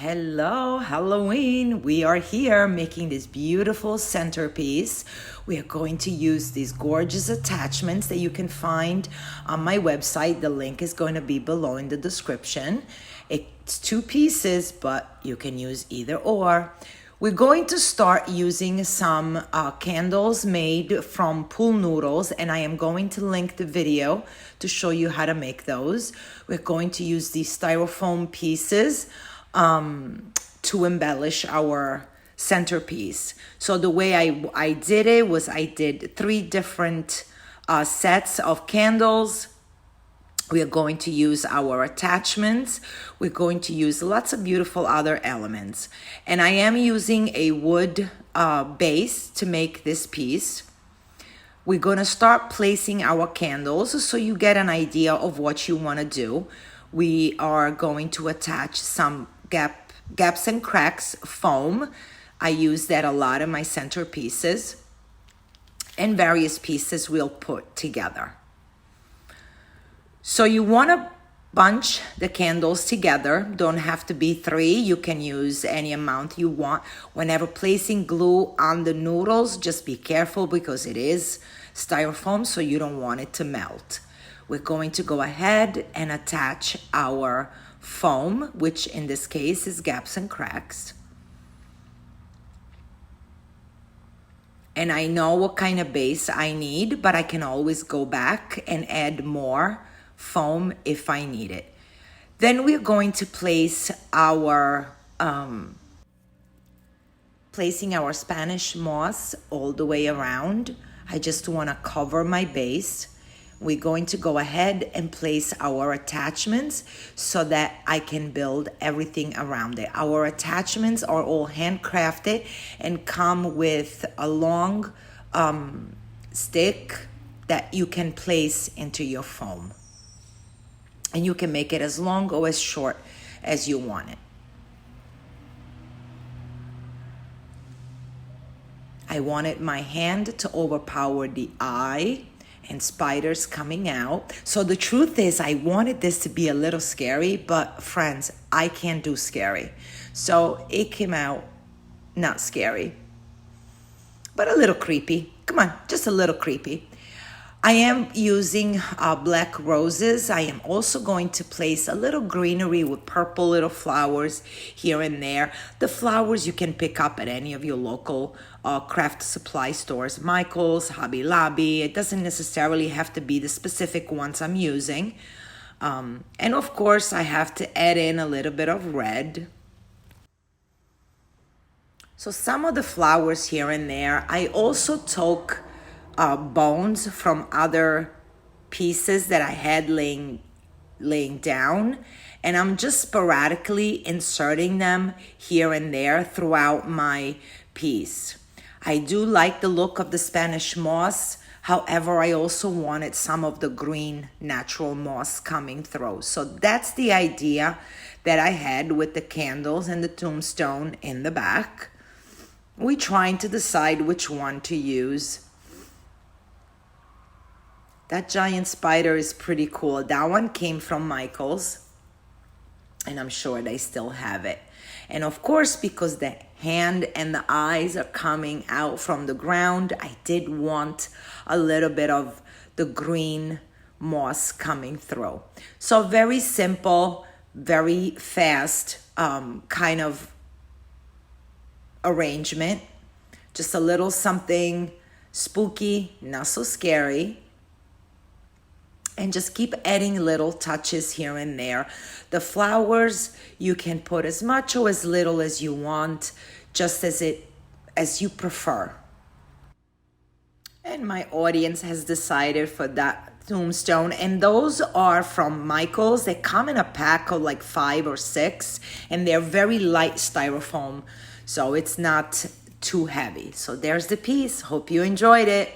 Hello, Halloween. We are here making this beautiful centerpiece. We are going to use these gorgeous attachments that you can find on my website. The link is going to be below in the description. It's two pieces, but you can use either or. We're going to start using some candles made from pool noodles, and I am going to link the video to show you how to make those. We're going to use these styrofoam pieces to embellish our centerpiece. So the way I did it was I did 3 different sets of candles. We are going to use our attachments. We're going to use lots of beautiful other elements. And I am using a wood base to make this piece. We're going to start placing our candles so you get an idea of what you want to do. We are going to attach some gaps and cracks foam. I use that a lot in my centerpieces. And various pieces we'll put together. So you want to bunch the candles together. Don't have to be 3. You can use any amount you want. Whenever placing glue on the noodles, just be careful because it is styrofoam, so you don't want it to melt. We're going to go ahead and attach our foam, which in this case is gaps and cracks. And I know what kind of base I need, but I can always go back and add more foam if I need it. Then we're going to place our placing our Spanish moss all the way around. I just want to cover my base. We're going to go ahead and place our attachments so that I can build everything around it. Our attachments are all handcrafted and come with a long stick that you can place into your foam. And you can make it as long or as short as you want it. I wanted my hand to overpower the eye and spiders coming out. So the truth is I wanted this to be a little scary, but friends, I can't do scary. So it came out not scary, but a little creepy. Come on, just a little creepy. I am using black roses. I am also going to place a little greenery with purple little flowers here and there. The flowers you can pick up at any of your local craft supply stores, Michael's, Hobby Lobby. It doesn't necessarily have to be the specific ones I'm using. And of course, I have to add in a little bit of red. So some of the flowers here and there, I also took bones from other pieces that I had laying down, and I'm just sporadically inserting them here and there throughout my piece. I do like the look of the Spanish moss. However, I also wanted some of the green natural moss coming through. So that's the idea that I had with the candles and the tombstone in the back. We're trying to decide which one to use. That giant spider is pretty cool. That one came from Michael's, and I'm sure they still have it. And of course, because the hand and the eyes are coming out from the ground, I did want a little bit of the green moss coming through. So very simple, very fast kind of arrangement. Just a little something spooky, not so scary. And just keep adding little touches here and there. The flowers, you can put as much or as little as you want, just as you prefer. And my audience has decided for that tombstone. And those are from Michael's. They come in a pack of like 5 or 6. And they're very light styrofoam. So it's not too heavy. So there's the piece. Hope you enjoyed it.